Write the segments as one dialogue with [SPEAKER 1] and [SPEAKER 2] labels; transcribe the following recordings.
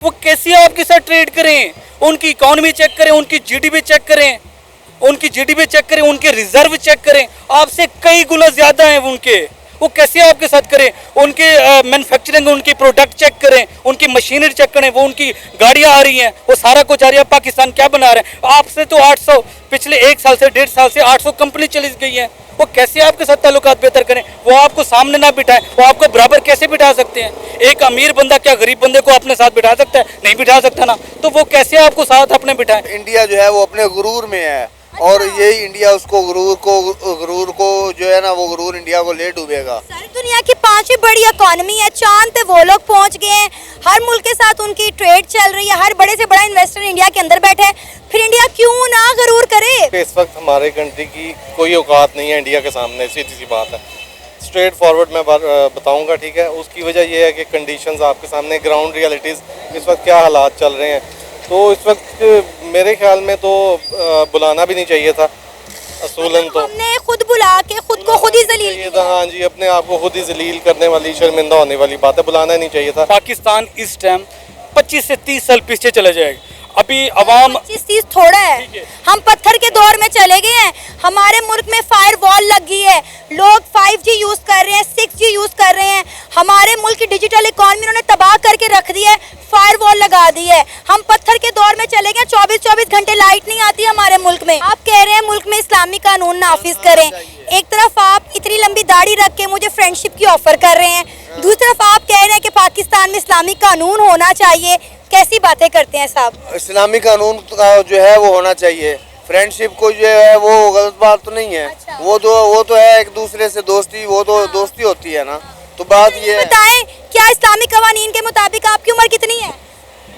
[SPEAKER 1] वो कैसे आपके साथ ट्रेड करें? उनकी इकोनॉमी चेक करें, उनकी जीडीपी चेक करें, उनके रिजर्व चेक करें, आपसे कई गुना ज्यादा हैं उनके। वो कैसे आपके साथ करें? उनके मैन्युफैक्चरिंग, उनकी प्रोडक्ट चेक करें, उनकी मशीनरी चेक करें, वो उनकी गाड़ियां आ रही हैं, वो सारा कुछ आ रही है। पाकिस्तान क्या बना रहे हैं? आपसे तो 800 पिछले 1 साल से 1.5 साल से 800 कंपनी चली गई है। वो कैसे आपके साथ ताल्लुकात बेहतर करें? वो आपको सामने ना बिठाएं, वो आपको बराबर कैसे बिठा सकते हैं? एक अमीर बंदा क्या गरीब बंदे को अपने साथ बिठा सकता है? नहीं बिठा सकता ना। तो वो कैसे आपको साथ अपने बिठाएं?
[SPEAKER 2] इंडिया जो है वो अपने गुरूर में है और यही इंडिया उसको गुरूर को जो है ना, वो गुरूर इंडिया को ले डूबेगा।
[SPEAKER 3] सारी दुनिया की 5वीं बड़ी इकोनॉमी है, चांद पे वो लोग पहुंच गए हैं, हर मुल्क के साथ उनकी ट्रेड चल रही है, हर बड़े से बड़ा इन्वेस्टर इंडिया के अंदर बैठे है, फिर इंडिया क्यों ना गरूर करे?
[SPEAKER 4] इस वक्त हमारे कंट्री की कोई औकात नहीं है इंडिया के सामने, सीधी सी बात है। स्ट्रेट फॉरवर्ड मैं बताऊंगा, ठीक है। उसकी वजह यह है कि कंडीशंस आपके सामने, ग्राउंड रियलिटीज़ इस वक्त क्या हालात चल रहे हैं। तो इस वक्त मेरे ख्याल में तो बुलाना भी नहीं चाहिए था असूलन। तो
[SPEAKER 3] हमने खुद बुला के खुद को खुद ही जलील किया।
[SPEAKER 4] हाँ जी, अपने आप को खुद ही जलील करने वाली, शर्मिंदा होने वाली बात है। बुलाना नहीं चाहिए था।
[SPEAKER 1] पाकिस्तान इस टाइम 25 से 30 साल पीछे चला जाएगा। अभी अवाम
[SPEAKER 3] 25-30 थोड़ा है, हम पत्थर के दौर में चले गए हैं। हमारे मुल्क में फायर वॉल लग गई है, लोग 5G यूज कर रहे हैं, 6G यूज कर रहे हैं। हमारे मुल्क की डिजिटल इकोनॉमी उन्होंने तबाह करके रख दी है, फायर वॉल लगा दी है। हम पत्थर के दौर में चले गए, 24-24 घंटे लाइट नहीं आती हमारे मुल्क में। आप कह रहे हैं मुल्क में इस्लामी कानून नाफिज करें, एक तरफ आप इतनी लंबी दाढ़ी रख के मुझे फ्रेंडशिप की ऑफर कर रहे हैं, दूसरी तरफ आप कह रहे हैं कि पाकिस्तान में इस्लामी कानून होना चाहिए। कैसी बातें करते हैं साहब?
[SPEAKER 2] इस्लामी कानून का जो है वो होना चाहिए। फ्रेंडशिप को जो है वो गलत बात तो नहीं है।
[SPEAKER 3] अच्छा।
[SPEAKER 2] वो तो है एक दूसरे से दोस्ती, वो तो दोस्ती होती है ना। तो बात ये है,
[SPEAKER 3] बताएं, क्या इस्लामी कवानीन के मुताबिक आपकी उम्र कितनी है?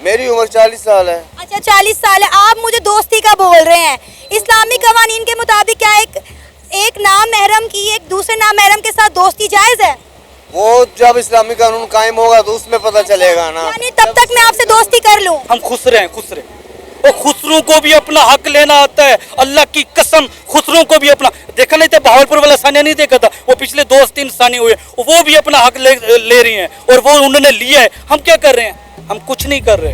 [SPEAKER 2] मेरी उम्र 40 साल है।
[SPEAKER 3] अच्छा, 40 साल है, आप मुझे दोस्ती का बोल रहे हैं। इस्लामी कवानीन के मुताबिक क्या एक नाम महरम की एक दूसरे नाम महरम के साथ दोस्ती जायज है?
[SPEAKER 2] वो जब इस्लामी कानून कायम होगा तो उसमें पता चलेगा ना।
[SPEAKER 3] यानी तब तक मैं आपसे दोस्ती कर लूं?
[SPEAKER 1] हम खुसरे हैं, खुसरे। और खुसरों को भी अपना हक लेना आता है, अल्लाह की कसम। खुसरों को भी अपना, देखा नहीं था बहावलपुर वाला सानिया नहीं देखा था, वो पिछले 2-3 सानिया हुए, वो भी अपना हक ले रही हैं और वो उन्होंने लिया है। हम क्या कर रहे हैं? हम कुछ नहीं कर रहे।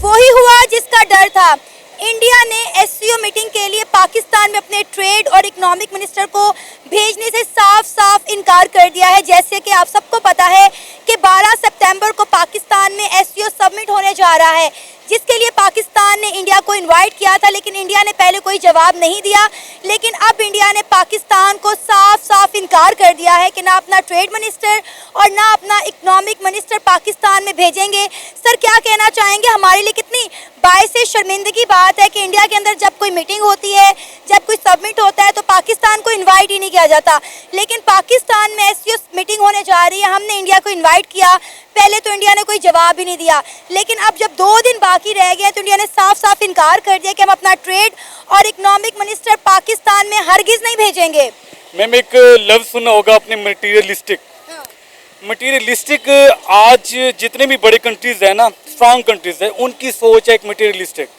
[SPEAKER 3] वही हुआ जिसका डर था। इंडिया ने एससीओ मीटिंग के लिए पाकिस्तान में अपने ट्रेड और इकोनॉमिक मिनिस्टर को भेजने से साफ साफ इनकार कर दिया है। जैसे कि आप सबको पता है कि 12 सितंबर को पाकिस्तान में एससीओ समिट होने जा रहा है, जिसके लिए पाकिस्तान ने इंडिया को इनवाइट किया था, लेकिन इंडिया ने पहले कोई जवाब नहीं दिया। लेकिन अब इंडिया ने पाकिस्तान को साफ साफ इनकार कर दिया है कि ना अपना ट्रेड मिनिस्टर और ना अपना इकोनॉमिक मिनिस्टर पाकिस्तान में भेजेंगे। सर, क्या कहना चाहेंगे? हमारे लिए कितनी बाइस शर्मिंदगी बात है कि इंडिया के अंदर जब कोई मीटिंग होती है, जब कोई सबमिट होता है, तो पाकिस्तान को इन्वाइट ही नहीं किया जाता। लेकिन पाकिस्तान में एससीओ मीटिंग होने जा रही है, हमने इंडिया को इन्वाइट किया, पहले तो इंडिया ने कोई जवाब ही नहीं दिया। लेकिन अब जब 2 दिन बाकी रह गए तो इंडिया ने साफ साफ इनकार कर दिया कि हम अपना ट्रेड और इकोनॉमिक मिनिस्टर पाकिस्तान में हरगिज नहीं भेजेंगे।
[SPEAKER 1] मैम, एक लफ्ज सुना होगा अपने मटीरियलिस्टिक। मटीरियलिस्टिक आज जितने भी बड़े कंट्रीज है ना, स्ट्रांग कंट्रीज है, उनकी सोच है एक मटीरियलिस्टिक।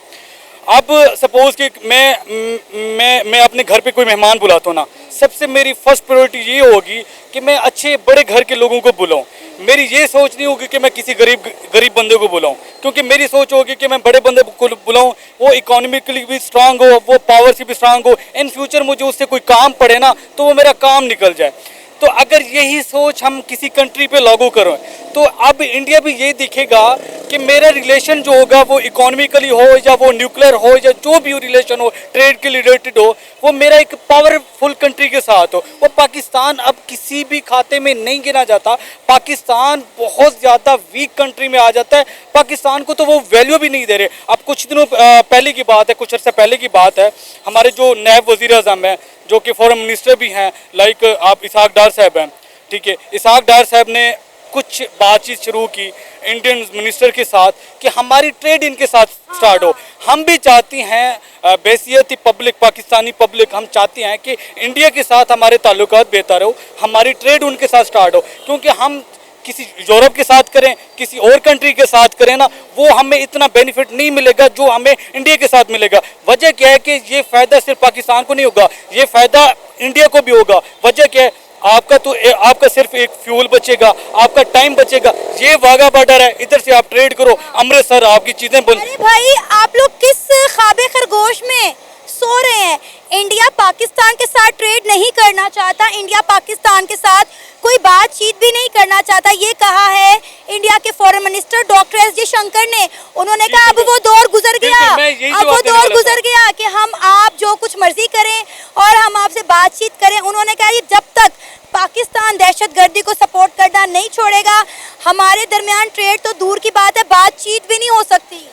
[SPEAKER 1] अब सपोज कि मैं अपने घर पे कोई मेहमान बुलाता हूँ ना, सबसे मेरी फर्स्ट प्रायोरिटी ये होगी कि मैं अच्छे बड़े घर के लोगों को बुलाऊं। मेरी ये सोच नहीं होगी कि मैं किसी गरीब बंदे को बुलाऊं, क्योंकि मेरी सोच होगी कि मैं बड़े बंदे को बुलाऊं, वो इकोनॉमिकली भी स्ट्रांग हो, वो पावर से भी स्ट्रांग हो, इन फ्यूचर मुझे उससे कोई काम पड़े ना तो वो मेरा काम निकल जाए। तो अगर यही सोच हम किसी कंट्री पे लागू करें तो अब इंडिया भी यही दिखेगा कि मेरा रिलेशन जो होगा वो इकोनॉमिकली हो या वो न्यूक्लियर हो या जो भी रिलेशन हो, ट्रेड के रिलेटेड हो, वो मेरा एक पावरफुल कंट्री के साथ हो। वो पाकिस्तान अब किसी भी खाते में नहीं गिना जाता। पाकिस्तान बहुत ज़्यादा वीक कंट्री में आ जाता है। पाकिस्तान को तो वो वैल्यू भी नहीं दे रहे। अब कुछ दिनों पहले की बात है, कुछ अर्से पहले की बात है, हमारे जो नायब वज़ीर आज़म हैं, जो कि फॉरेन मिनिस्टर भी हैं, लाइक आप इसहाक डार साहब हैं, ठीक है, इसहाक डार साहब ने कुछ बातचीत शुरू की इंडियन मिनिस्टर के साथ कि हमारी ट्रेड इनके साथ स्टार्ट हो। हम भी चाहते हैं बैसियती पब्लिक, पाकिस्तानी पब्लिक, हम चाहते हैं कि इंडिया के साथ हमारे ताल्लुकात बेहतर हो, हमारी ट्रेड उनके साथ स्टार्ट हो। क्योंकि हम किसी यूरोप के साथ करें, किसी और कंट्री के साथ करें ना, वो हमें इतना बेनिफिट नहीं मिलेगा जो हमें इंडिया के साथ मिलेगा। वजह क्या है कि ये फ़ायदा सिर्फ पाकिस्तान को नहीं होगा, ये फ़ायदा इंडिया को भी होगा। वजह क्या है? आपका तो आपका सिर्फ एक फ्यूल बचेगा, आपका टाइम बचेगा। ये वाघा बॉर्डर है, इधर से आप ट्रेड करो, अमृतसर आपकी चीजें बंद।
[SPEAKER 3] अरे भाई आप लोग किस ख्वाबे खरगोश में सो रहे हैं? इंडिया पाकिस्तान के साथ ट्रेड नहीं करना चाहता, इंडिया पाकिस्तान के साथ कोई बातचीत भी नहीं करना चाहता। ये कहा है इंडिया के foreign minister doctor S Jaishankar ने। उन्होंने कहा अब वो दौर गुजर गया, अब वो दौर गुजर गया कि हम आप जो कुछ मर्जी करें और हम आपसे बातचीत करें। उन्होंने कहा ये जब तक पाकिस्तान दहशतगर्दी को सपोर्ट करना नहीं छोड़ेगा, हमारे दरमियान ट्रेड तो दूर की बात है, बातचीत भी नहीं हो सकती।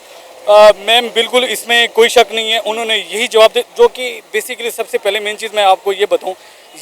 [SPEAKER 1] मैम बिल्कुल इसमें कोई शक नहीं है, उन्होंने यही जवाब दिया। जो कि बेसिकली सबसे पहले मेन चीज़ मैं आपको ये बताऊं,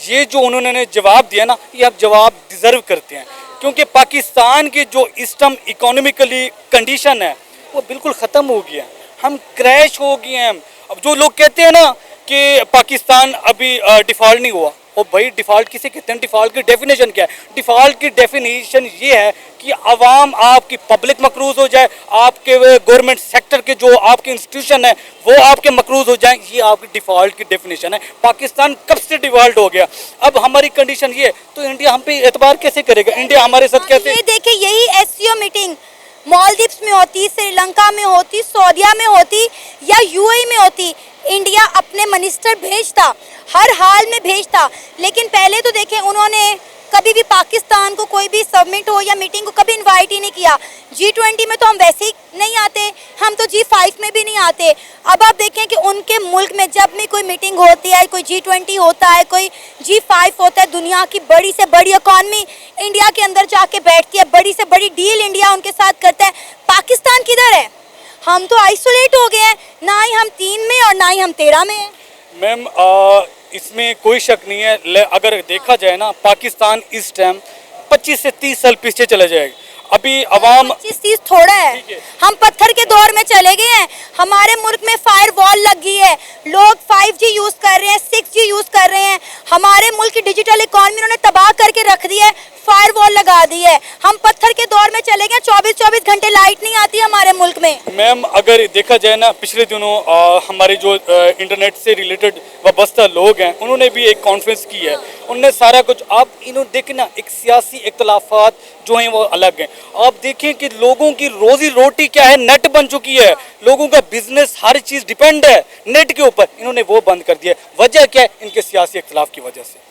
[SPEAKER 1] ये जो उन्होंने जवाब दिया ना, ये आप जवाब डिज़र्व करते हैं, क्योंकि पाकिस्तान की जो इस टाइम इकोनॉमिकली कंडीशन है वो बिल्कुल ख़त्म हो गया है, हम क्रैश हो गए हैं। अब जो लोग कहते हैं ना कि पाकिस्तान अभी डिफ़ॉल्ट नहीं हुआ, और भाई डिफ़ॉल्ट किसे कहते हैं? डिफ़ॉल्ट की डेफिनेशन क्या है? डिफ़ॉल्ट की डेफिनेशन ये है कि आवाम आपकी पब्लिक मकरूज हो जाए, आपके गवर्नमेंट सेक्टर के जो आपके इंस्टीट्यूशन है वो आपके मकरूज हो जाए, ये आपकी डिफ़ॉल्ट की डेफिनेशन है। पाकिस्तान कब से डिफ़ॉल्ट हो गया? अब हमारी कंडीशन ये, तो इंडिया हम पे एतबार कैसे करेगा? इंडिया हमारे साथ कैसे?
[SPEAKER 3] ये देखिए, यही एससीओ मीटिंग मालदीव्स में होती, श्रीलंका में होती, सऊदीया में होती या यूएई में होती, इंडिया अपने मिनिस्टर भेजता, हर हाल में भेजता। लेकिन पहले तो देखें, उन्होंने कभी भी पाकिस्तान को कोई भी समिट हो या मीटिंग को कभी इनवाइट ही नहीं किया। G20 में तो हम वैसे ही नहीं आते, हम तो G5 में भी नहीं आते। अब आप देखें कि उनके मुल्क में जब भी कोई मीटिंग होती है, कोई G20 होता है, कोई G5 होता है, दुनिया की बड़ी से बड़ी इकॉनमी इंडिया के अंदर जाके बैठती है, बड़ी से बड़ी डील इंडिया उनके साथ करता है। पाकिस्तान किधर है? हम तो आइसोलेट हो गए हैं, ना ही हम 3 में और ना ही हम 13 में हैं।
[SPEAKER 1] मैम इसमें कोई शक नहीं है, अगर देखा जाए ना, पाकिस्तान इस टाइम 25 से 30 साल पीछे चला जाएगा। अभी अवाम
[SPEAKER 3] 25-30 थोड़ा है, हम पत्थर के दौर में चले गए हैं। हमारे मुल्क में फायर वॉल लग गई है, लोग 5G यूज कर रहे हैं, 6G यूज कर रहे हैं। हमारे मुल्क की डिजिटल इकॉनमी उन्होंने तबाह करके रख दी है, फायर वॉल लगा दी है। हम पत्थर के दौर में चले गए, 24-24 घंटे लाइट नहीं आती हमारे मुल्क में।
[SPEAKER 1] मैम अगर देखा जाए ना, पिछले दिनों हमारे जो इंटरनेट से रिलेटेड वाबस्ता लोग हैं, उन्होंने भी एक कॉन्फ्रेंस की है, उनने सारा कुछ, आप इन्होंने देखें ना, एक सियासी इख्तलाफात जो हैं वो अलग हैं। आप देखें कि लोगों की रोजी रोटी क्या है, नेट बन चुकी है, लोगों का बिजनेस हर चीज़ डिपेंड है नेट के ऊपर, इन्होंने वो बंद कर दिया। वजह क्या है? इनके सियासी इख्तलाफ की वजह से।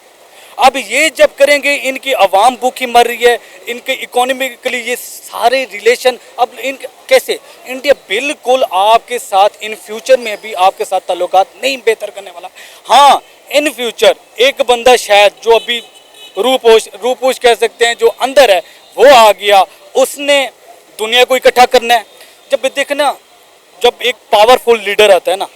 [SPEAKER 1] अब ये जब करेंगे, इनकी आवाम भूखी मर रही है, इनके इकोनॉमिकली ये सारे रिलेशन, अब इन कैसे? इंडिया बिल्कुल आपके साथ इन फ्यूचर में भी आपके साथ ताल्लुकात नहीं बेहतर करने वाला। हाँ, इन फ्यूचर एक बंदा शायद जो अभी रूपोश कह सकते हैं, जो अंदर है, वो आ गया, उसने दुनिया को इकट्ठा करना है। जब देखना, जब एक पावरफुल लीडर आता है ना,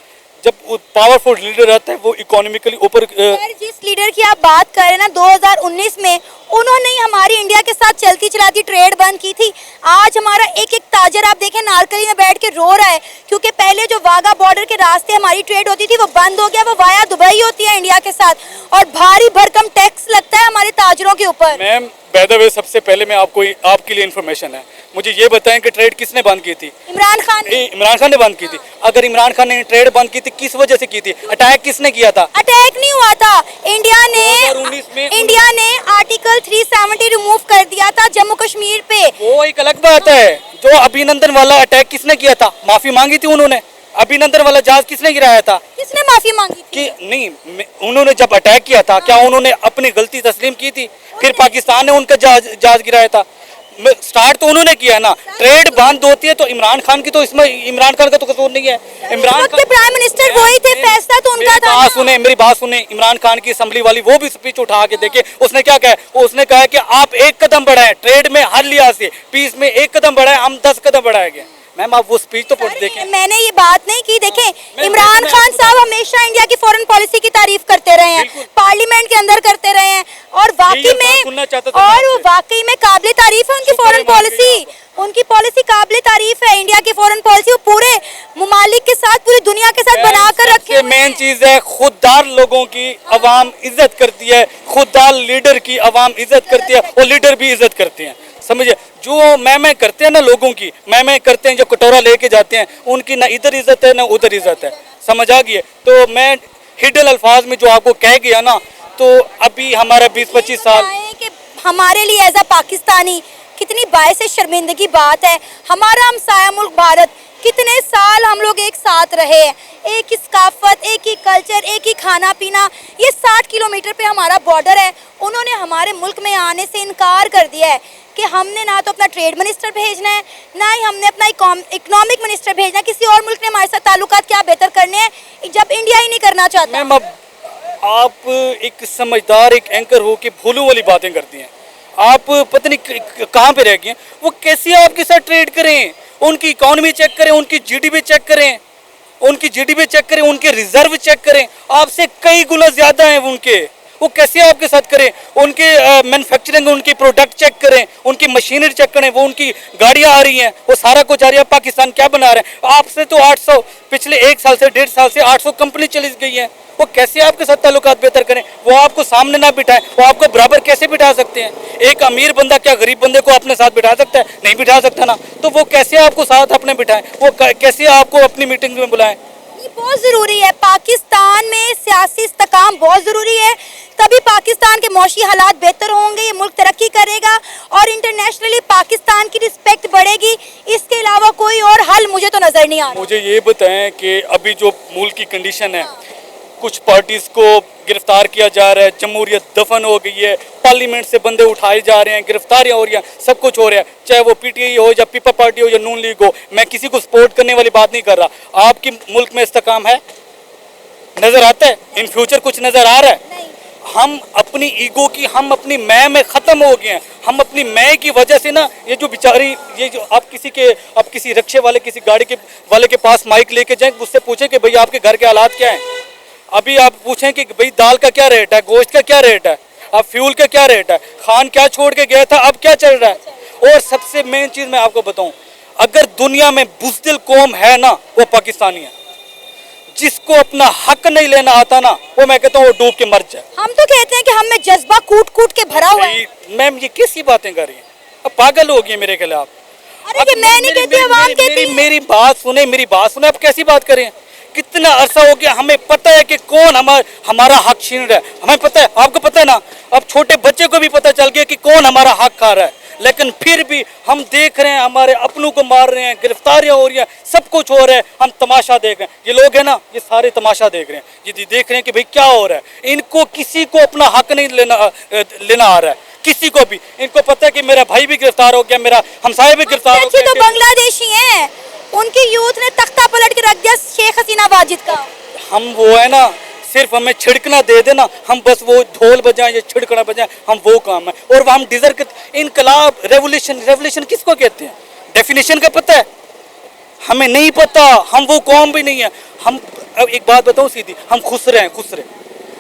[SPEAKER 1] जब पावरफुल लीडर आता है, वो इकोनॉमिकली ऊपर।
[SPEAKER 3] जिस लीडर की आप बात कर रहे हैं ना, 2019 में उन्होंने ही हमारी इंडिया के साथ चलती चलाती ट्रेड बंद की थी। आज हमारा एक एक ताजर आप देखें नारकली में बैठ के रो रहा है, क्योंकि पहले जो वाघा बॉर्डर के रास्ते हमारी ट्रेड होती थी वो बंद हो गया, वो वाया दुबई होती है इंडिया के साथ, और भारी भरकम टैक्स लगता है हमारे ताजरों के ऊपर।
[SPEAKER 1] मैम बाय द वे, सबसे पहले मैं आपके लिए इन्फॉर्मेशन है, मुझे ये बताएं कि ट्रेड किसने बंद की थी?
[SPEAKER 3] इमरान खान
[SPEAKER 1] ने बंद की थी। अगर इमरान खान ने ट्रेड बंद की थी, किस वजह से की थी? अटैक किसने किया था?
[SPEAKER 3] अटैक नहीं हुआ था, इंडिया
[SPEAKER 1] 2019 में
[SPEAKER 3] ने आर्टिकल 370 रिमूव कर दिया था जम्मू कश्मीर पे।
[SPEAKER 1] वो एक अलग बात है। जो अभिनंदन वाला अटैक किसने किया था? माफी मांगी थी उन्होंने। अभिनंदन वाला जहाज किसने गिराया था?
[SPEAKER 3] किसने माफी मांगी थी?
[SPEAKER 1] कि नहीं, उन्होंने जब अटैक किया था, क्या उन्होंने अपनी गलती तस्लीम की थी? फिर पाकिस्तान ने उनका जहाज गिराया था। स्टार्ट तो उन्होंने किया ना। ट्रेड बंद होती है तो इमरान खान की, तो इसमें इमरान खान का तो कसूर नहीं है। इमरान खान
[SPEAKER 3] प्राइम मिनिस्टर वही थे, फैसला तो उनका था।
[SPEAKER 1] मेरी बात सुने, इमरान खान की असेंबली वाली वो भी स्पीच उठा के देखे, उसने क्या कहा? उसने कहा कि आप एक कदम बढ़ाएं, ट्रेड में हर लिहाज से, पीस में एक कदम बढ़ाएं, हम 10 कदम बढ़ाएंगे। मैम आप वो स्पीच तो पढ़ देखें।
[SPEAKER 3] मैंने ये बात नहीं की। देखें, इमरान खान साहब हमेशा इंडिया की फॉरेन पॉलिसी की तारीफ करते रहे हैं, पार्लियामेंट के अंदर करते रहे हैं, और वाकई में काबिल तारीफ है उनकी फॉरेन पॉलिसी। उनकी पॉलिसी काबिल तारीफ है, इंडिया की फॉरेन पॉलिसी वो पूरे मुमालिक के साथ, पूरी दुनिया के साथ बनाकर रखे।
[SPEAKER 1] मेन चीज है, खुददार लोगों की आवाम इज्जत करती है, खुददार लीडर की आवाम इज्जत करती है, और लीडर भी इज्जत करते हैं। समझे? जो मैं करते हैं ना लोगों की, मैं करते हैं, जो कटोरा लेके जाते हैं, उनकी ना इधर इज्जत है ना उधर इज्जत है। समझ आ गई है? तो मैं हिडन अल्फाज में जो आपको कह गया ना, तो अभी हमारा 20-25 साल
[SPEAKER 3] बताएं कि हमारे लिए एज अ पाकिस्तानी कितनी बायसे शर्मिंदगी बात है। हमारा हमसाया मुल्क भारत, कितने साल हम लोग एक साथ रहे हैं, एक ही सकाफत, एक ही कल्चर, एक ही खाना पीना। ये 60 किलोमीटर पे हमारा बॉर्डर है। उन्होंने हमारे मुल्क में आने से इनकार कर दिया है कि हमने ना तो अपना ट्रेड मिनिस्टर भेजना है, ना ही हमने अपना इकोनॉमिक मिनिस्टर भेजना है। किसी और मुल्क ने हमारे साथ ताल्लुकात क्या बेहतर करने हैं जब इंडिया ही नहीं करना चाहता।
[SPEAKER 1] मैम अब आप एक समझदार एक एंकर हो के भोलू वाली बातें करती हैं। आप पता नहीं कहाँ पे रह गए हैं। वो कैसे आपके साथ ट्रेड करें, उनकी इकोनॉमी चेक करें, उनकी जीडीपी चेक करें, उनके रिजर्व चेक करें, आपसे कई गुना ज्यादा हैं उनके। वो कैसे आपके साथ करें, उनके मैन्युफैक्चरिंग, उनकी प्रोडक्ट चेक करें, उनकी मशीनरी चेक करें, वो उनकी गाड़ियां आ रही हैं, वो सारा कुछ आ रही है। पाकिस्तान क्या बना रहे हैं? आपसे तो 800 पिछले 1 साल से 1.5 साल से 800 कंपनी चली गई है। वो कैसे आपके साथ ताल्लुकात बेहतर करें? वो आपको सामने ना बिठाएं, वो आपको बराबर कैसे बिठा सकते हैं? एक अमीर बंदा क्या गरीब बंदे को अपने साथ बिठा सकता है? नहीं बिठा सकता ना। तो वो कैसे आपको साथ अपने बिठाएं, वो कैसे आपको अपनी मीटिंग में बुलाएं?
[SPEAKER 3] ये बहुत ज़रूरी है। पाकिस्तान में सियासी इस्तेकाम बहुत ज़रूरी है, तभी पाकिस्तान के मौशी हालात बेहतर होंगे, ये मुल्क तरक्की करेगा और इंटरनेशनली पाकिस्तान की रिस्पेक्ट बढ़ेगी। इसके अलावा कोई और हल मुझे तो नज़र नहीं आ रहा।
[SPEAKER 1] मुझे ये बताएं कि अभी जो मुल्क की कंडीशन है, कुछ पार्टीज को गिरफ्तार किया जा रहा है, जमहूरियत दफन हो गई है, पार्लियामेंट से बंदे उठाए जा रहे हैं, गिरफ्तारियां हो रही हैं, सब कुछ हो रहा है, चाहे वो पीटीआई हो या पीपल पार्टी हो या नून लीग हो। मैं किसी को सपोर्ट करने वाली बात नहीं कर रहा। आपके मुल्क में इस्तेकाम है? नजर आता है? इन फ्यूचर कुछ नजर आ रहा है? हम अपनी ईगो की, हम अपनी मैं में ख़त्म हो गए हैं। हम अपनी मैं की वजह से ना, ये जो बेचारी, ये जो आप किसी रिक्शे वाले, किसी गाड़ी के वाले के पास माइक लेके जाएं, उससे पूछें कि भाई आपके घर के हालात क्या हैं। अभी आप पूछें कि भाई दाल का क्या रेट है, गोश्त का क्या रेट है, अब फ्यूल का क्या रेट है, खान क्या छोड़ के गया था, अब क्या चल रहा है। और सबसे मेन चीज़ मैं आपको बताऊं, अगर दुनिया में बुज़दिल कौम है ना, वो पाकिस्तानी है। जिसको अपना हक नहीं लेना आता ना, वो मैं कहता हूँ वो डूब के मर जाए।
[SPEAKER 3] हम तो कहते हैं कि हम में जज्बा कूट कूट के भरा हुआ है।
[SPEAKER 1] मैम ये कैसी बातें कर रही हैं? अब पागल हो गई है मेरे खिलाफ।
[SPEAKER 3] अरे ये मैं नहीं कहती, आवाम कहती है।
[SPEAKER 1] मेरी बात सुने। अब कैसी बात करें? कितना अरसा हो गया, हमें पता है कि कौन हमारा हक छीन रहा है, हमें पता है, आपको पता है ना। अब छोटे बच्चे को भी पता चल गया कि कौन हमारा हक खा रहा है, लेकिन फिर भी हम देख रहे हैं, हमारे अपनों को मार रहे हैं, गिरफ्तारियां हो रही हैं, सब कुछ हो रहा है, हम तमाशा देख रहे हैं। ये लोग हैं ना, ये सारे तमाशा देख रहे हैं, ये देख रहे हैं कि भाई क्या हो रहा है। इनको किसी को अपना हक नहीं लेना आ रहा है, किसी को भी। इनको पता है कि मेरा भाई भी गिरफ्तार हो गया, मेरा हमसाया भी गिरफ्तार हो गया।
[SPEAKER 3] तो बांग्लादेशी हैं, उनकी यूथ ने तख्ता पलट के रख दिया शेख हसीना वाजिद का।
[SPEAKER 1] हम वो है ना, सिर्फ हमें छिड़कना दे देना, हम बस वो ढोल बजाएं या छिड़कना बजाएं, हम वो काम है। और वो हम डिजर्व करते। इनकलाब, रेवोल्यूशन किसको कहते हैं? डेफिनेशन का पता है? हमें नहीं पता, हम वो कौम भी नहीं है। हम अब एक बात बताऊं सीधी, हम खुसरे हैं, खुसरे।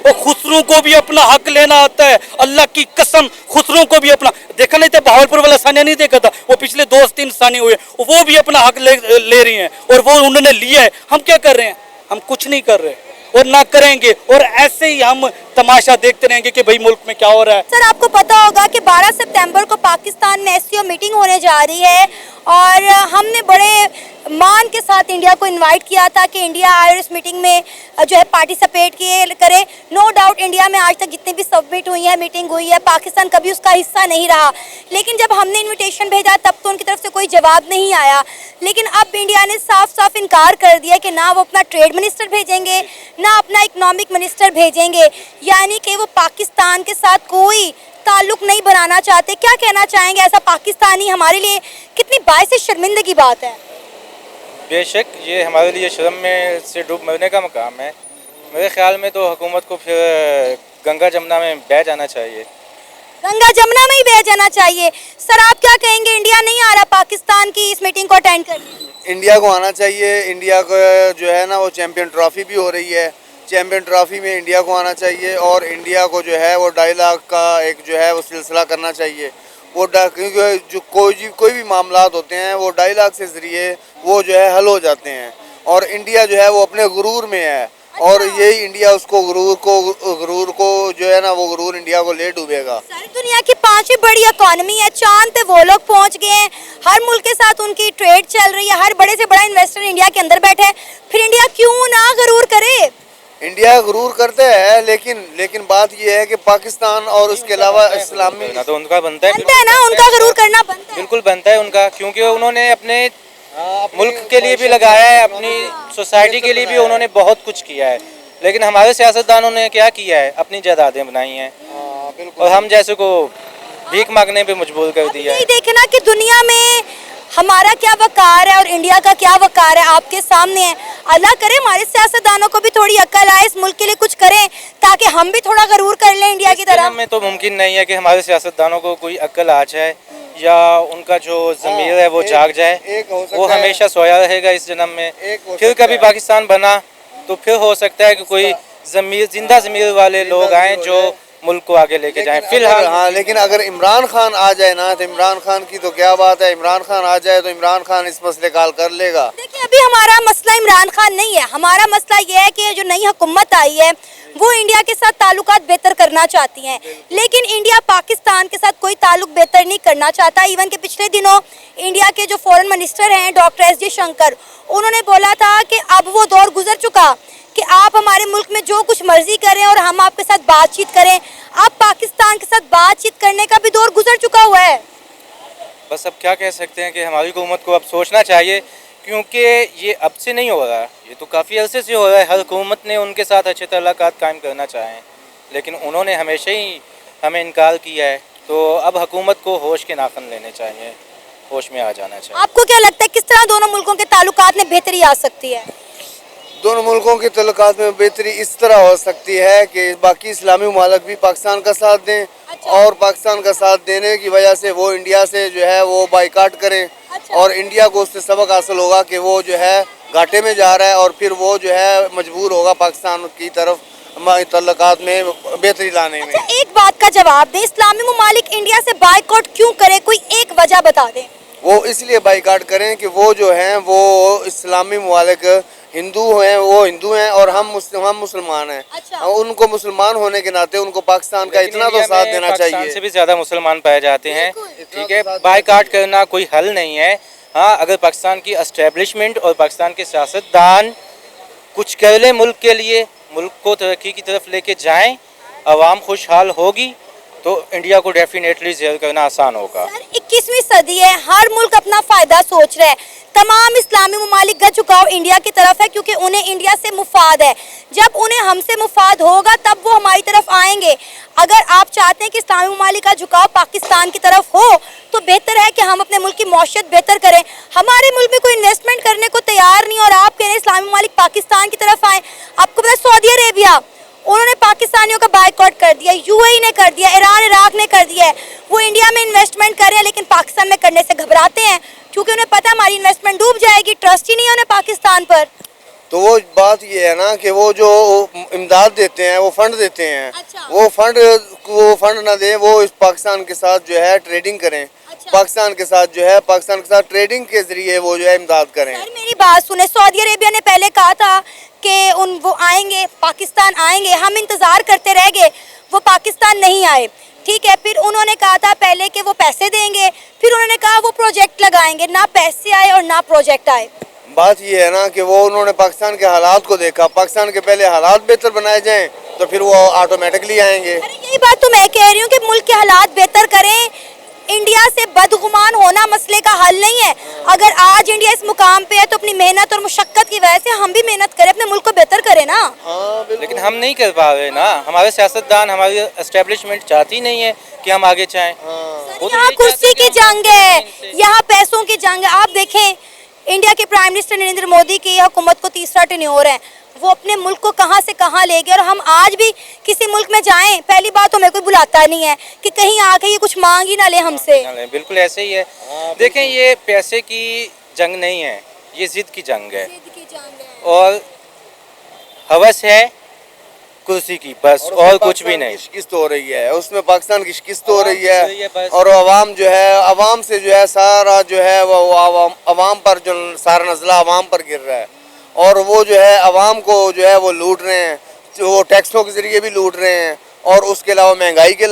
[SPEAKER 1] और खुसरों को भी अपना हक लेना आता है, अल्लाह की कसम। खुसरों को भी अपना, देखा नहीं था बहावलपुर वाला सानिया नहीं देखा था, वो पिछले 2-3 सानिया हुए, वो भी अपना हक ले रही हैं और वो उन्होंने लिया है। हम क्या कर रहे हैं? हम कुछ नहीं कर रहे और ना करेंगे, और ऐसे ही हम तमाशा देखते रहेंगे कि भाई मुल्क में क्या हो रहा है।
[SPEAKER 3] सर आपको पता होगा कि 12 सितंबर को पाकिस्तान में एससीओ मीटिंग होने जा रही है और हमने बड़े मान के साथ इंडिया को इनवाइट किया था कि इंडिया आए और इस मीटिंग में जो है पार्टिसिपेट करे। नो डाउट इंडिया में आज तक जितनी भी सबमिट हुई है, मीटिंग हुई है, पाकिस्तान कभी उसका हिस्सा नहीं रहा। लेकिन जब हमने इन्विटेशन भेजा तब तो उनकी तरफ से कोई जवाब नहीं आया। लेकिन अब इंडिया ने साफ साफ इनकार कर दिया कि ना वो अपना ट्रेड मिनिस्टर भेजेंगे, ना अपना इकोनॉमिक मिनिस्टर भेजेंगे, यानी कि वो पाकिस्तान के साथ कोई ताल्लुक नहीं बनाना चाहते। क्या कहना चाहेंगे? ऐसा पाकिस्तानी हमारे लिए कितनी बायसे शर्मिंदगी बात है।
[SPEAKER 5] बेशक ये हमारे लिए शर्म में से डूब मरने का मकाम है। मेरे ख्याल में तो हुकूमत को फिर गंगा जमुना में बह जाना चाहिए।
[SPEAKER 3] गंगा जमुना में ही बह जाना चाहिए। सर आप क्या कहेंगे? इंडिया नहीं आ रहा पाकिस्तान की इस मीटिंग को अटेंड करने?
[SPEAKER 2] इंडिया को आना चाहिए। इंडिया को जो है ना, वो चैम्पियन ट्रॉफी भी हो रही है, चैम्पियन ट्रॉफी में इंडिया को आना चाहिए और इंडिया को जो है वो डायलॉग का एक जो है वो सिलसिला करना चाहिए। वो क्योंकि जो कोई भी मामलात होते हैं वो डायलॉग से ज़रिए वो जो है हल हो जाते हैं। और इंडिया जो है वो अपने गुरूर में है और यही इंडिया उसको गुरूर को जो है ना, वो गुरूर इंडिया को ले डूबेगा।
[SPEAKER 3] सारी दुनिया की 5वीं बड़ी इकोनॉमी है, चांद पे वो लोग पहुंच गए हैं, हर मुल्क के साथ उनकी ट्रेड चल रही है, हर बड़े से बड़ा इन्वेस्टर इंडिया के अंदर बैठे हैं। फिर इंडिया क्यों ना गुरूर करे?
[SPEAKER 2] इंडिया गुरूर करता है, लेकिन बात ये है कि पाकिस्तान और उसके अलावा इस्लामी
[SPEAKER 5] ना तो उनका बनता है,
[SPEAKER 3] बनता है ना, उनका गरूर करना बनता है।
[SPEAKER 5] बिल्कुल बनता है उनका, क्योंकि उन्होंने अपने मुल्क के लिए भी लगाया है, अपनी सोसाइटी के लिए भी उन्होंने बहुत कुछ किया है। लेकिन हमारे सियासतदानों ने क्या किया है, अपनी जायदादें बनाई हैं और हम जैसे को भीख मांगने पे मजबूर कर दिया है।
[SPEAKER 3] नहीं देखना कि दुनिया में हमारा क्या वकार है और इंडिया का क्या वकार है आपके सामने है। अल्लाह करे हमारे सियासतदानों को भी थोड़ी अक्ल आए, इस मुल्क के लिए कुछ करें ताकि हम भी थोड़ा गरूर कर लें इंडिया की तरह।
[SPEAKER 5] में तो मुमकिन नहीं है कि हमारे सियासतदानों को कोई अक्ल आ जाए या उनका जो ज़मीर है वो जाग जाए। वो हमेशा सोया रहेगा इस जन्म में। फिर कभी पाकिस्तान बना तो फिर हो सकता है कि कोई जिंदा ज़मीर वाले लोग आए जो मुल्क को आगे लेके जाएं। फिलहाल
[SPEAKER 2] हाँ, लेकिन अगर इमरान खान आ जाए ना, तो इमरान खान की तो क्या बात है। इमरान खान आ जाए तो इमरान खान इस मसले का हल कर लेगा।
[SPEAKER 3] देखिए अभी हमारा मसला इमरान खान नहीं है, हमारा मसला ये है कि जो नई हुकूमत आई है वो इंडिया के साथ ताल्लुकात बेहतर करना चाहती हैं, लेकिन इंडिया पाकिस्तान के साथ कोई ताल्लुक बेहतर नहीं करना चाहता। इवन के पिछले दिनों इंडिया के जो फॉरेन मिनिस्टर हैं डॉक्टर एस जयशंकर, उन्होंने बोला था कि अब वो दौर गुजर चुका कि आप हमारे मुल्क में जो कुछ मर्जी करें और हम आपके साथ बातचीत करें। अब पाकिस्तान के साथ बातचीत करने का भी दौर गुजर चुका हुआ है।
[SPEAKER 5] बस अब क्या कह सकते हैं कि हमारी हुकूमत को अब सोचना चाहिए, क्योंकि ये अब से नहीं हो रहा है, ये तो काफ़ी अरसे से हो रहा है। हर हुकूमत ने उनके साथ अच्छे ताल्लुकात कायम करना चाहें, लेकिन उन्होंने हमेशा ही हमें इनकार किया है। तो अब हुकूमत को होश के नाखन लेने चाहिए, होश में आ जाना चाहिए।
[SPEAKER 3] आपको क्या लगता है किस तरह दोनों मुल्कों के ताल्लुकात में बेहतरी आ सकती है?
[SPEAKER 2] दोनों मुल्कों के ताल्लुकात में बेहतरी इस तरह हो सकती है कि बाकी इस्लामी मुमालिक भी पाकिस्तान का साथ दें।
[SPEAKER 3] अच्छा।
[SPEAKER 2] और पाकिस्तान का साथ देने की वजह से वो इंडिया से जो है वो बाइकाट करें।
[SPEAKER 3] अच्छा।
[SPEAKER 2] और इंडिया को उससे सबक हासिल होगा कि वो जो है घाटे में जा रहा है, और फिर वो जो है मजबूर होगा पाकिस्तान की तरफ हमारे ताल्लुकात में बेहतरी लाने में।
[SPEAKER 3] अच्छा, एक बात का जवाब दें, इस्लामी मुमालिक इंडिया से बाइकआउट क्यों करे, कोई एक वजह बता दें।
[SPEAKER 2] वो इसलिए बाइकाट करें कि वो जो हैं वो इस्लामी मुमालिक हिंदू हैं, वो हिंदू हैं और हम मुसलमान हैं।
[SPEAKER 3] अच्छा।
[SPEAKER 2] उनको मुसलमान होने के नाते उनको पाकिस्तान का इतना तो साथ देना
[SPEAKER 5] पाकिस्तान
[SPEAKER 2] चाहिए।
[SPEAKER 5] से भी ज़्यादा मुसलमान पाए जाते हैं,
[SPEAKER 3] बिल्कुल।
[SPEAKER 5] ठीक है। बाइकाट करना कोई हल नहीं है। हाँ, अगर पाकिस्तान की एस्टेब्लिशमेंट और पाकिस्तान के सियासतदान कुछ कर लें मुल्क के लिए, मुल्क को तरक्की की तरफ लेके जाएं, आवाम खुशहाल होगी तो इंडिया को डेफिनेटली ज़ेर करना आसान होगा।
[SPEAKER 3] सर 21वीं सदी है, हर मुल्क अपना फ़ायदा सोच रहा है। तमाम इस्लामी मुमालिक का झुकाव इंडिया की तरफ है क्योंकि उन्हें इंडिया से मुफाद है। जब उन्हें हमसे मुफाद होगा तब वो हमारी तरफ आएंगे। अगर आप चाहते हैं कि इस्लामी मुमालिक का झुकाव पाकिस्तान की तरफ हो तो बेहतर है कि हम अपने मुल्क की मौशियत बेहतर करें। हमारे मुल्क में कोई इन्वेस्टमेंट करने को तैयार नहीं और आप कह रहे हैं इस्लामी मुमालिक पाकिस्तान की तरफ आएँ। आपको पता है सऊदी अरेबिया, उन्होंने पाकिस्तानियों का बाइकआउट कर दिया, यूएई ने कर दिया, ईरान इराक ने कर दिया है। वो इंडिया में इन्वेस्टमेंट कर रहे हैं लेकिन पाकिस्तान में करने से घबराते हैं क्योंकि उन्हें पता हमारी इन्वेस्टमेंट डूब जाएगी, ट्रस्ट ही नहीं है उन्हें पाकिस्तान पर।
[SPEAKER 2] तो वो बात ये है ना कि वो जो इमदाद देते हैं, वो फंड देते हैं।
[SPEAKER 3] अच्छा।
[SPEAKER 2] वो फंड ना दें, वो इस पाकिस्तान के साथ जो है ट्रेडिंग करें।
[SPEAKER 3] अच्छा।
[SPEAKER 2] पाकिस्तान के साथ ट्रेडिंग के जरिए वो जो है इमदाद करें।
[SPEAKER 3] सर मेरी बात सुने, सऊदी अरेबिया ने पहले कहा था कि वो आएंगे, पाकिस्तान आएंगे, हम इंतज़ार करते रह गए, वो पाकिस्तान नहीं आए। ठीक है, फिर उन्होंने कहा था पहले कि वो पैसे देंगे, फिर उन्होंने कहा वो प्रोजेक्ट लगाएंगे, ना पैसे आए और ना प्रोजेक्ट आए।
[SPEAKER 2] बात ये है ना कि वो उन्होंने पाकिस्तान के हालात को देखा, पाकिस्तान के पहले हालात बेहतर बनाए जाएं तो फिर वो ऑटोमेटिकली आएंगे।
[SPEAKER 3] अरे यही बात तो मैं कह रही हूँ कि मुल्क के हालात बेहतर करें। इंडिया से बदगुमान होना मसले का हल नहीं है। अगर आज इंडिया इस मुकाम पे है तो अपनी मेहनत और मुशक्कत की वजह से हम भी मेहनत करें, अपने मुल्क को बेहतर करें ना।
[SPEAKER 2] हाँ,
[SPEAKER 5] लेकिन हम नहीं कर पा रहे ना, हमारे सियासतदान, हमारी एस्टेब्लिशमेंट चाहती नहीं है कि हम आगे जाएं। वो तो
[SPEAKER 3] यहाँ
[SPEAKER 5] यही
[SPEAKER 3] कुर्सी
[SPEAKER 5] चाहते
[SPEAKER 3] की
[SPEAKER 5] हैं कि हम
[SPEAKER 3] जंग है, यहाँ पैसों की जंग है। आप देखें इंडिया के प्राइम मिनिस्टर नरेंद्र मोदी की हुकूमत को तीसरा टेन्योर है, वो अपने मुल्क को कहाँ से कहाँ ले गए। और हम आज भी किसी मुल्क में जाएं, पहली बात तो हमें कोई बुलाता नहीं है कि कहीं आके ये कुछ मांग ही ना ले हमसे।
[SPEAKER 5] बिल्कुल ऐसे ही है। देखें, ये पैसे की जंग नहीं है, ये जिद की जंग है और हवस है कुर्सी की, बस और कुछ भी नहीं।
[SPEAKER 2] शिकस्त हो रही है उसमें, पाकिस्तान की शिकस्त हो रही है
[SPEAKER 5] बस।
[SPEAKER 2] और अवाम जो है, अवाम से जो है सारा जो है वो अवाम पर जो सारा नजला अवाम पर गिर रहा है और वो जो है अवाम को जो है वो लूट रहे हैं, वो टैक्सों के जरिए भी लूट रहे हैं और उसके अलावा महंगाई के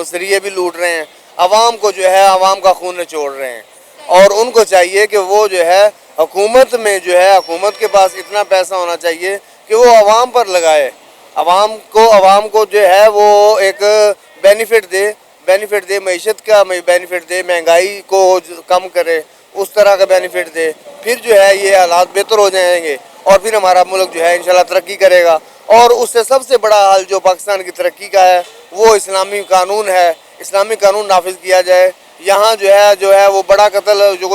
[SPEAKER 2] जरिए भी लूट रहे हैं। अवाम को जो है अवाम का खून निचोड़ रहे हैं और उनको चाहिए कि वो जो है हुकूमत में जो है, हुकूमत के पास इतना पैसा होना चाहिए कि वो आवाम पर लगाए, आवाम को जो है वो एक बेनिफिट दे, मईशत का बेनिफिट दे, महंगाई को कम करे, उस तरह का बेनिफिट दे। फिर जो है ये हालात बेहतर हो जाएंगे और फिर हमारा मुल्क जो है इंशाल्लाह तरक्की करेगा। और उससे सबसे बड़ा हल जो पाकिस्तान की तरक्की का है वो इस्लामी कानून है। इस्लामी कानून नाफिज किया जाए। यहाँ जो है वो बड़ा कत्ल, जो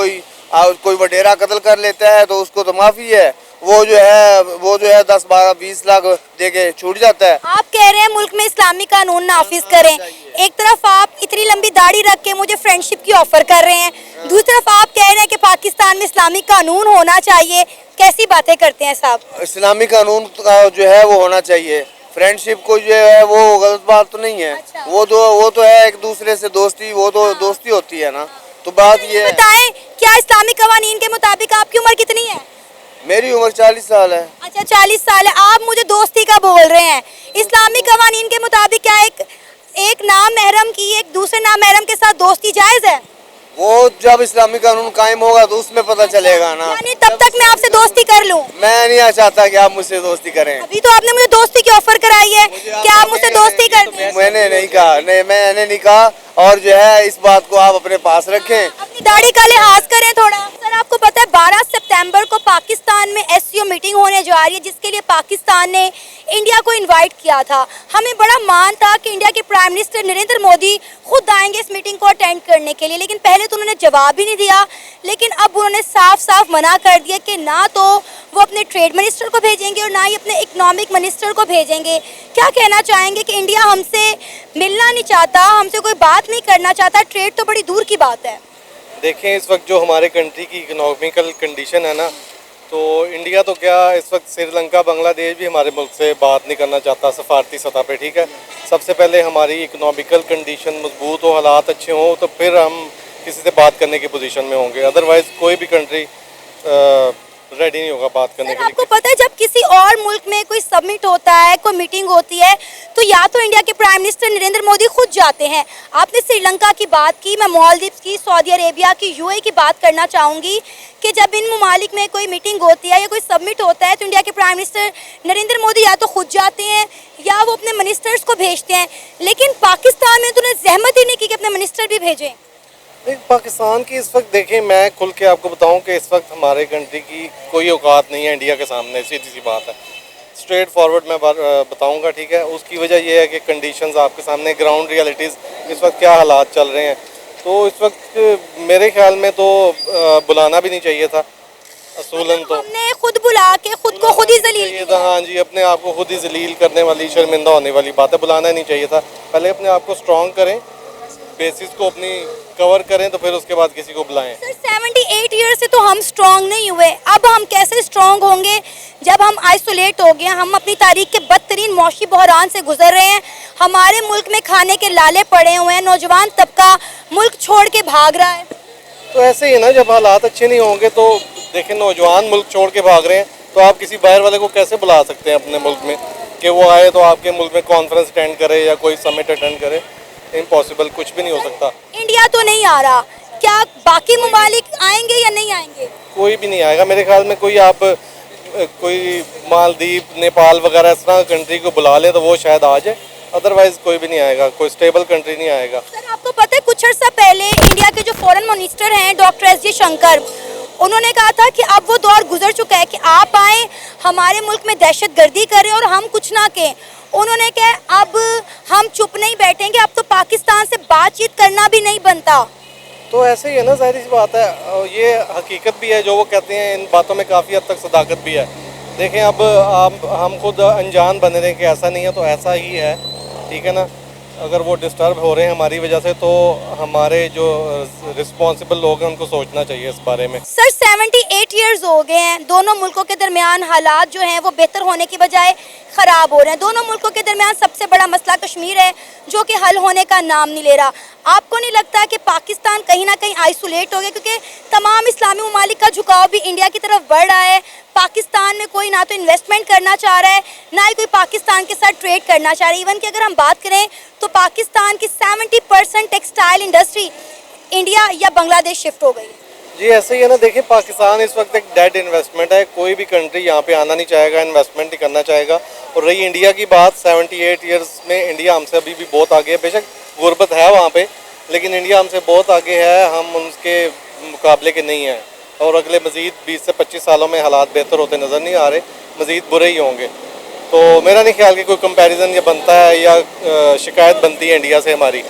[SPEAKER 2] कोई वडेरा कत्ल कर लेता है तो उसको तो माफ़ी है, वो जो है 10, 12, 20 लाख दे के छूट जाता है।
[SPEAKER 3] आप कह रहे हैं मुल्क में इस्लामी कानून नाफिज करें, एक तरफ आप इतनी लंबी दाढ़ी रख के मुझे फ्रेंडशिप की ऑफर कर रहे हैं, दूसरी तरफ आप कह रहे हैं कि पाकिस्तान में इस्लामी कानून होना चाहिए। कैसी बातें करते हैं साहब?
[SPEAKER 2] इस्लामी कानून का जो है वो होना चाहिए। फ्रेंडशिप को जो है वो गलत बात तो नहीं है।
[SPEAKER 3] अच्छा।
[SPEAKER 2] वो तो है एक दूसरे से दोस्ती, वो तो दोस्ती होती है ना। तो बात ये है,
[SPEAKER 3] बताएं, क्या इस्लामी कवानीन के मुताबिक आपकी उम्र कितनी है?
[SPEAKER 2] मेरी उम्र 40 साल है।
[SPEAKER 3] अच्छा, 40 साल है। आप मुझे दोस्ती का बोल रहे हैं। इस्लामी कवानीन के मुताबिक क्या एक नाम महरम की एक दूसरे नाम महरम के साथ दोस्ती जायज है?
[SPEAKER 2] वो जब इस्लामी कानून कायम होगा तो उसमें पता चलेगा ना।
[SPEAKER 3] यानी तब तक मैं आपसे दोस्ती कर लूं?
[SPEAKER 2] मैं नहीं चाहता कि आप मुझसे दोस्ती करें।
[SPEAKER 3] अभी तो आपने मुझे दोस्ती की ऑफर कराई है, क्या आप मुझसे दोस्ती करते हैं?
[SPEAKER 2] मैंने नहीं कहा, नहीं मैंने नहीं कहा। और जो है इस बात को आप अपने पास रखें।
[SPEAKER 3] अपनी दाढ़ी का लिहाज करें थोड़ा। सर, आपको पता है 12 सितंबर को पाकिस्तान में एससीओ मीटिंग होने जा रही है, जिसके लिए पाकिस्तान ने इंडिया को इनवाइट किया था। हमें बड़ा मान था कि इंडिया के प्राइम मिनिस्टर नरेंद्र मोदी खुद आएंगे इस मीटिंग को अटेंड करने के लिए, लेकिन पहले तो उन्होंने जवाब ही नहीं दिया। लेकिन अब उन्होंने साफ साफ मना कर दिया कि ना तो वो अपने ट्रेड मिनिस्टर को भेजेंगे और ना ही अपने इकोनॉमिक मिनिस्टर को भेजेंगे। क्या कहना चाहेंगे कि इंडिया हमसे मिलना नहीं चाहता, हमसे कोई बात नहीं करना चाहता? ट्रेड तो बड़ी दूर की बात है।
[SPEAKER 4] देखें इस वक्त जो हमारे कंट्री की इकोनॉमिकल कंडीशन है ना, तो इंडिया तो क्या इस वक्त श्रीलंका, बांग्लादेश भी हमारे मुल्क से बात नहीं करना चाहता सफारती सतह पे। ठीक है, सबसे पहले हमारी इकोनॉमिकल कंडीशन मजबूत हो, हालात अच्छे हों, तो फिर हम किसी से बात करने की पोजीशन में होंगे। अदरवाइज़ कोई भी कंट्री रेडी नहीं होगा बात करने के लिए।
[SPEAKER 3] आपको पता है जब किसी और मुल्क में कोई समिट होता है, कोई मीटिंग होती है, तो या तो इंडिया के प्राइम मिनिस्टर नरेंद्र मोदी खुद जाते हैं। आपने श्रीलंका की बात की, मैं मालदीव्स की, सऊदी अरेबिया की, यूएई की बात करना चाहूँगी कि जब इन ममालिक में कोई मीटिंग होती है या कोई समिट होता है तो इंडिया के प्राइम मिनिस्टर नरेंद्र मोदी या तो खुद जाते हैं या वो अपने मिनिस्टर्स को भेजते हैं। लेकिन पाकिस्तान में तो उन्हें जहमत ही नहीं की कि अपने मिनिस्टर भी भेजें।
[SPEAKER 4] नहीं, पाकिस्तान की इस वक्त देखें, मैं खुल के आपको बताऊं कि इस वक्त हमारे कंट्री की कोई औकात नहीं है इंडिया के सामने, सीधी सी बात है। स्ट्रेट फॉरवर्ड मैं बताऊंगा, ठीक है। उसकी वजह यह है कि कंडीशंस आपके सामने, ग्राउंड रियलिटीज़ इस वक्त क्या हालात चल रहे हैं। तो इस वक्त मेरे ख्याल में तो बुलाना भी नहीं चाहिए था असूलन। तो
[SPEAKER 3] हमने खुद बुला के खुद को खुद ही जलील किया।
[SPEAKER 4] हाँ जी, अपने आप को खुद ही जलील करने वाली, शर्मिंदा होने वाली बात है। बुलाना नहीं चाहिए था। पहले अपने आप को स्ट्रॉन्ग करें, बेसिस को अपनी कवर करें, तो फिर उसके बाद किसी को बुलाएं।
[SPEAKER 3] सर, 78 ईयर से तो हम स्ट्रॉन्ग नहीं हुए, अब हम कैसे स्ट्रॉन्ग होंगे जब हम आइसोलेट हो गए? हम अपनी तारीख के बदतरीन मौशी बहरान से गुजर रहे हैं। हमारे मुल्क में खाने के लाले पड़े हुए हैं, नौजवान तबका मुल्क छोड़ के भाग रहा है।
[SPEAKER 4] तो ऐसे ही है ना, जब हालात अच्छे नहीं होंगे तो देखें, नौजवान मुल्क छोड़ के भाग रहे हैं, तो आप किसी बाहर वाले को कैसे बुला सकते हैं अपने मुल्क में कि वो आए तो आपके मुल्क में कॉन्फ्रेंस अटेंड करे या कोई समिट अटेंड करे? इम्पॉसिबल, कुछ भी नहीं हो सकता।
[SPEAKER 3] इंडिया तो नहीं आ रहा, क्या बाकी ममालिक आएंगे या नहीं आएंगे?
[SPEAKER 4] कोई भी नहीं आएगा मेरे ख्याल में। कोई मालदीव, नेपाल वगैरह इस तरह कंट्री को बुला ले तो वो शायद आ जाए, अदरवाइज कोई भी नहीं आएगा, कोई स्टेबल कंट्री नहीं आएगा।
[SPEAKER 3] सर, आपको पता है कुछ अर्सा पहले इंडिया के जो फॉरेन मिनिस्टर हैं डॉक्टर एस जयशंकर, उन्होंने कहा था कि अब वो दौर गुजर चुका है कि आप आए हमारे मुल्क में दहशतगर्दी करें और हम कुछ ना कहें। उन्होंने कहा अब हम चुप नहीं बैठेंगे, अब तो पाकिस्तान से बातचीत करना भी नहीं बनता।
[SPEAKER 4] तो ऐसे ही है ना, जाहिर सी बात है। ये हकीकत भी है जो वो कहते हैं, इन बातों में काफ़ी हद तक सदाकत भी है। देखें, अब हम खुद अनजान बने रहे कि ऐसा नहीं है तो ऐसा ही है, ठीक है ना। अगर वो डिस्टर्ब हो रहे हैं हमारी वजह से, तो हमारे जो रिस्पॉन्सिबल लोग हैं उनको सोचना चाहिए इस बारे में।
[SPEAKER 3] सर, 78 ईयर्स हो गए हैं, दोनों मुल्कों के दरमियान हालात जो हैं वो बेहतर होने की बजाय ख़राब हो रहे हैं। दोनों मुल्कों के दरमियान सबसे बड़ा मसला कश्मीर है जो कि हल होने का नाम नहीं ले रहा। आपको नहीं लगता कि पाकिस्तान कहीं ना कहीं आइसोलेट हो गया, क्योंकि तमाम इस्लामी ममालिक का झुकाव भी इंडिया की तरफ बढ़ रहा है? पाकिस्तान में कोई ना तो इन्वेस्टमेंट करना चाह रहा है, ना ही कोई पाकिस्तान के साथ ट्रेड करना चाह रहा है। इवन कि अगर हम बात करें तो पाकिस्तान की 70% टेक्सटाइल इंडस्ट्री इंडिया या बांग्लादेश शिफ्ट हो गई।
[SPEAKER 4] जी ऐसे ही है ना, देखिए पाकिस्तान इस वक्त एक डेड इन्वेस्टमेंट है, कोई भी कंट्री यहाँ पे आना नहीं चाहेगा, इन्वेस्टमेंट नहीं करना चाहेगा। और रही इंडिया की बात, 78 ईयर्स में इंडिया हमसे अभी भी बहुत आगे है। बेशक गुर्बत है वहाँ पे, लेकिन इंडिया हमसे बहुत आगे है, हम उनके मुकाबले के नहीं हैं। और अगले मज़ीद 20 से 25 सालों में हालात बेहतर होते नज़र नहीं आ रहे, मज़ीद बुरे ही होंगे। तो मेरा नहीं ख्याल कि कोई कंपैरिजन ये बनता है या शिकायत बनती है इंडिया से हमारी,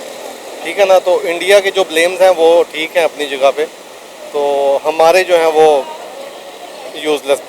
[SPEAKER 4] ठीक है ना। तो इंडिया के जो ब्लेम्स हैं वो ठीक हैं अपनी जगह पे, तो हमारे जो हैं वो यूज़लेस